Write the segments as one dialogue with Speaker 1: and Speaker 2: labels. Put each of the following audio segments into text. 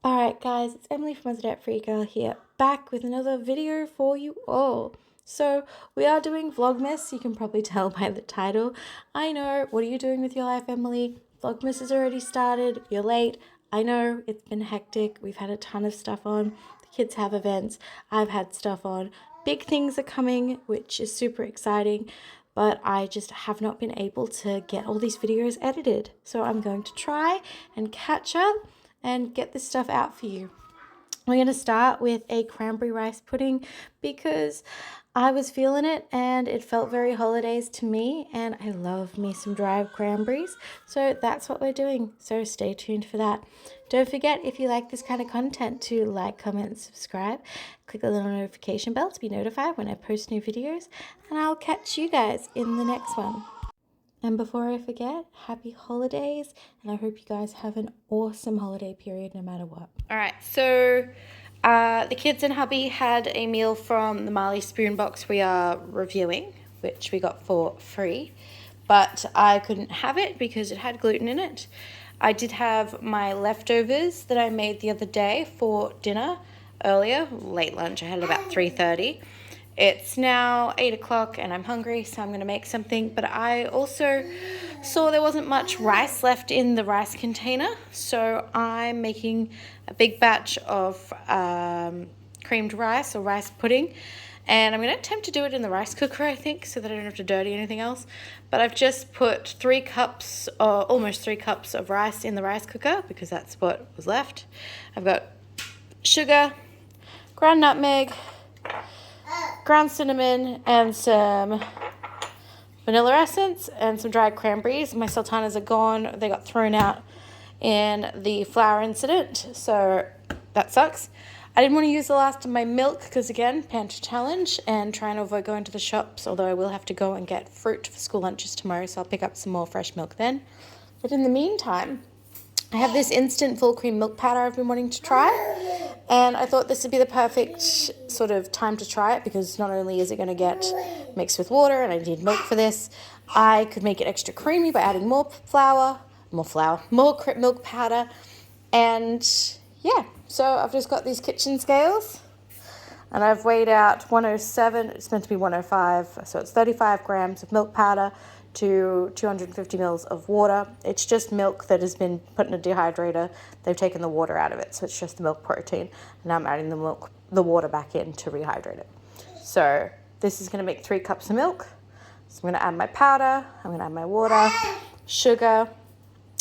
Speaker 1: Alright guys, it's Emily from Resident Free Girl here, back with another video for you all. So, we are doing Vlogmas, you can probably tell by the title. I know, what are you doing with your life, Emily? Vlogmas has already started, you're late. I know, it's been hectic, we've had a ton of stuff on. The kids have events, I've had stuff on. Big things are coming, which is super exciting. But I just have not been able to get all these videos edited. So I'm going to try and catch up and get this stuff out for you. We're going to start with a cranberry rice pudding because I was feeling it and it felt very holidays to me, and I love me some dried cranberries. So that's what we're doing. So stay tuned for that. Don't forget, if you like this kind of content, to like, comment, and subscribe. Click the little notification bell to be notified when I post new videos, and I'll catch you guys in the next one. And before I forget, happy holidays, and I hope you guys have an awesome holiday period no matter what. Alright, so the kids and hubby had a meal from the Marley Spoon box we are reviewing, which we got for free, but I couldn't have it because it had gluten in it. I did have my leftovers that I made the other day for dinner earlier, late lunch. I had it about 3:30. It's now 8 o'clock and I'm hungry, so I'm going to make something. But I also saw there wasn't much rice left in the rice container, so I'm making a big batch of creamed rice or rice pudding. And I'm going to attempt to do it in the rice cooker, I think, so that I don't have to dirty anything else. But I've just put 3 cups, or almost 3 cups of rice in the rice cooker because that's what was left. I've got sugar, ground nutmeg, ground cinnamon, and some vanilla essence, and some dried cranberries. My sultanas are gone. They got thrown out in the flour incident, so that sucks. I didn't want to use the last of my milk because, again, pantry challenge and trying to avoid going to the shops, although I will have to go and get fruit for school lunches tomorrow, so I'll pick up some more fresh milk then. But in the meantime, I have this instant full cream milk powder I've been wanting to try, and I thought this would be the perfect sort of time to try it because not only is it going to get mixed with water, and I need milk for this, I could make it extra creamy by adding more milk powder, and yeah, so I've just got these kitchen scales, and I've weighed out 107, it's meant to be 105, so it's 35 grams of milk powder to 250 mils of water. It's just milk that has been put in a dehydrator. They've taken the water out of it, so it's just the milk protein. And now I'm adding the water back in to rehydrate it. So this is going to make 3 cups of milk. So I'm going to add my powder, I'm going to add my water, sugar,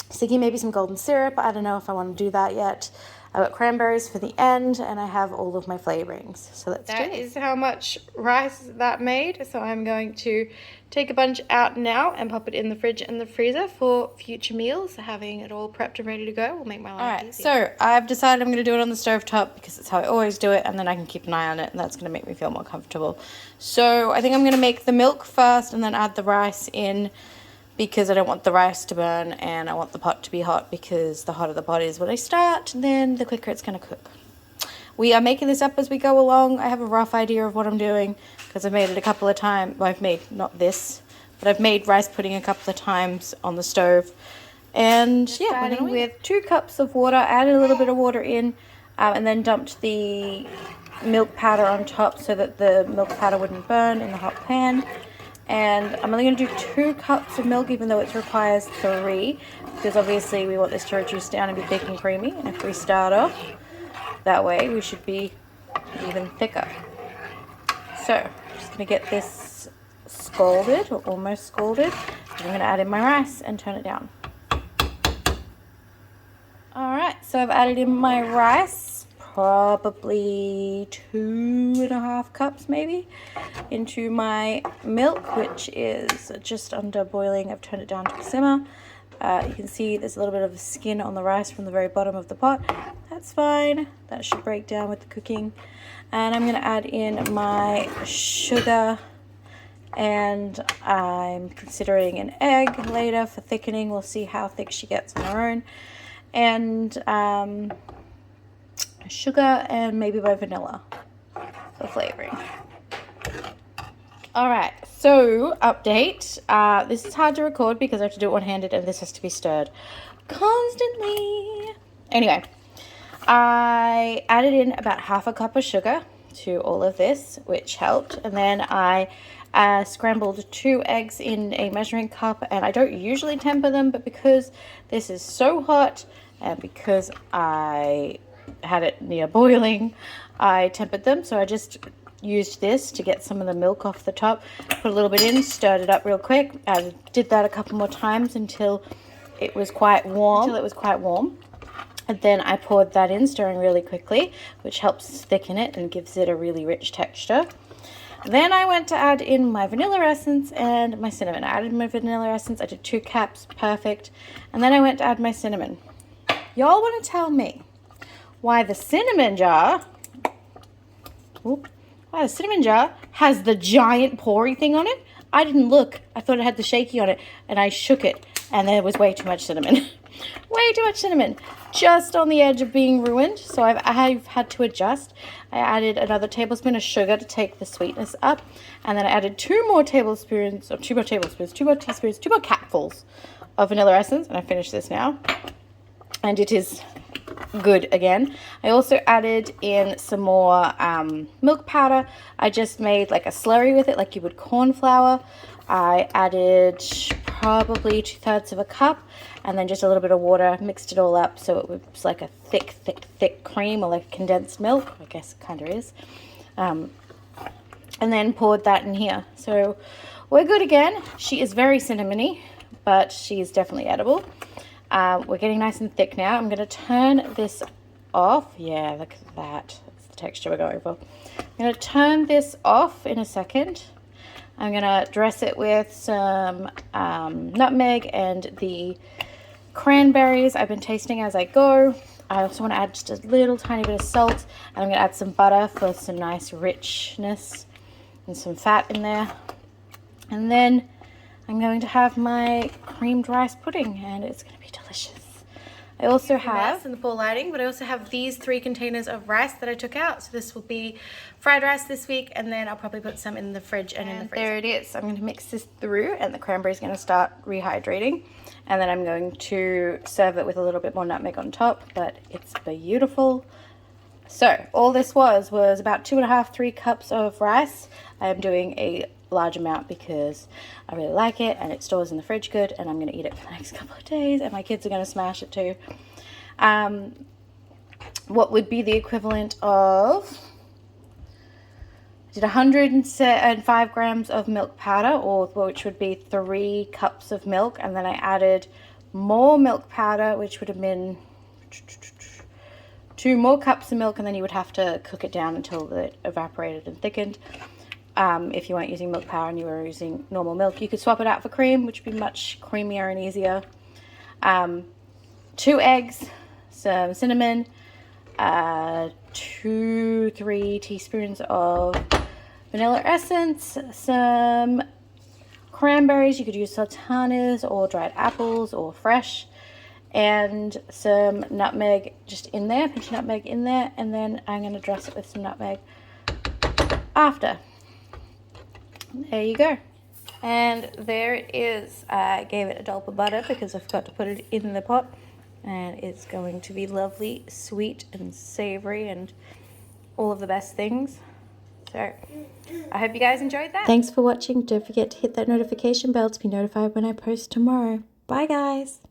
Speaker 1: thinking maybe some golden syrup. I don't know if I want to do that yet. I've got cranberries for the end, and I have all of my flavorings. So let's do it. That is how much rice that made. So I'm going to take a bunch out now and pop it in the fridge and the freezer for future meals. Having it all prepped and ready to go will make my life easy. So I've decided I'm going to do it on the stovetop because it's how I always do it, and then I can keep an eye on it, and that's going to make me feel more comfortable. So I think I'm going to make the milk first and then add the rice in, because I don't want the rice to burn and I want the pot to be hot, because the hotter the pot is when I start, then the quicker it's going to cook. We are making this up as we go along. I have a rough idea of what I'm doing because I've made it a couple of times. Well, I've made, not this, but I've made rice pudding a couple of times on the stove. And yeah, we're going with 2 cups of water, added a little bit of water in, and then dumped the milk powder on top so that the milk powder wouldn't burn in the hot pan. And I'm only going to do 2 cups of milk, even though it requires 3, because obviously we want this to reduce down and be thick and creamy. And if we start off that way, we should be even thicker. So I'm just going to get this scalded, or almost scalded. I'm going to add in my rice and turn it down. Alright, so I've added in my rice, probably 2.5 cups maybe, into my milk, which is just under boiling. I've turned it down to a simmer. You can see there's a little bit of skin on the rice from the very bottom of the pot. That's fine. That should break down with the cooking. And I'm going to add in my sugar, and I'm considering an egg later for thickening. We'll see how thick she gets on her own. And sugar and maybe my vanilla for flavoring. Alright, so update. This is hard to record because I have to do it one-handed and this has to be stirred constantly. Anyway, I added in about half a cup of sugar to all of this, which helped. And then I scrambled 2 eggs in a measuring cup, and I don't usually temper them, but because this is so hot and because I had it near boiling, I tempered them. So I just used this to get some of the milk off the top, put a little bit in, stirred it up real quick. I did that a couple more times until it was quite warm. And then I poured that in, stirring really quickly, which helps thicken it and gives it a really rich texture. Then I went to add in my vanilla essence and my cinnamon. I added my vanilla essence. I did 2 caps, perfect. And then I went to add my cinnamon. Y'all want to tell me why the cinnamon jar, has the giant poury thing on it? I didn't look. I thought it had the shaky on it, and I shook it, and there was way too much cinnamon. Way too much cinnamon. Just on the edge of being ruined, so I've had to adjust. I added another tablespoon of sugar to take the sweetness up, and then I added 2 more capfuls of vanilla essence, and I finished this now. And it is good again. I also added in some more milk powder. I just made like a slurry with it, like you would corn flour. I added probably 2/3 of a cup, and then just a little bit of water, mixed it all up so it was like a thick cream, or like condensed milk, I guess it kind of is. And then poured that in here. So we're good again. She is very cinnamony, but she is definitely edible. We're getting nice and thick now. I'm going to turn this off. Yeah, look at that. That's the texture we're going for. I'm going to turn this off in a second. I'm going to dress it with some nutmeg and the cranberries I've been tasting as I go. I also want to add just a little tiny bit of salt. And I'm going to add some butter for some nice richness and some fat in there. And then I'm going to have my creamed rice pudding, and it's going to be delicious. I also have, in the poor lighting, but I also have these 3 containers of rice that I took out. So this will be fried rice this week, and then I'll probably put some in the fridge and in the freezer. There it is. I'm going to mix this through, and the cranberry is going to start rehydrating. And then I'm going to serve it with a little bit more nutmeg on top, but it's beautiful. So all this was about 2.5, 3 cups of rice. I am doing a large amount because I really like it, and it stores in the fridge good, and I'm going to eat it for the next couple of days, and my kids are going to smash it too. What would be the equivalent of, I did 105 grams of milk powder, or which would be 3 cups of milk, and then I added more milk powder, which would have been 2 more cups of milk, and then you would have to cook it down until it evaporated and thickened. If you weren't using milk powder and you were using normal milk, you could swap it out for cream, which would be much creamier and easier. 2 eggs, some cinnamon, 2-3 teaspoons of vanilla essence, some cranberries. You could use sultanas or dried apples or fresh, and some nutmeg just in there, pinch of nutmeg in there, and then I'm going to dress it with some nutmeg after. There you go. And there it is. I gave it a dollop of butter because I forgot to put it in the pot, and it's going to be lovely, sweet and savory and all of the best things. So I hope you guys enjoyed that. Thanks for watching. Don't forget to hit that notification bell to be notified when I post tomorrow. Bye guys.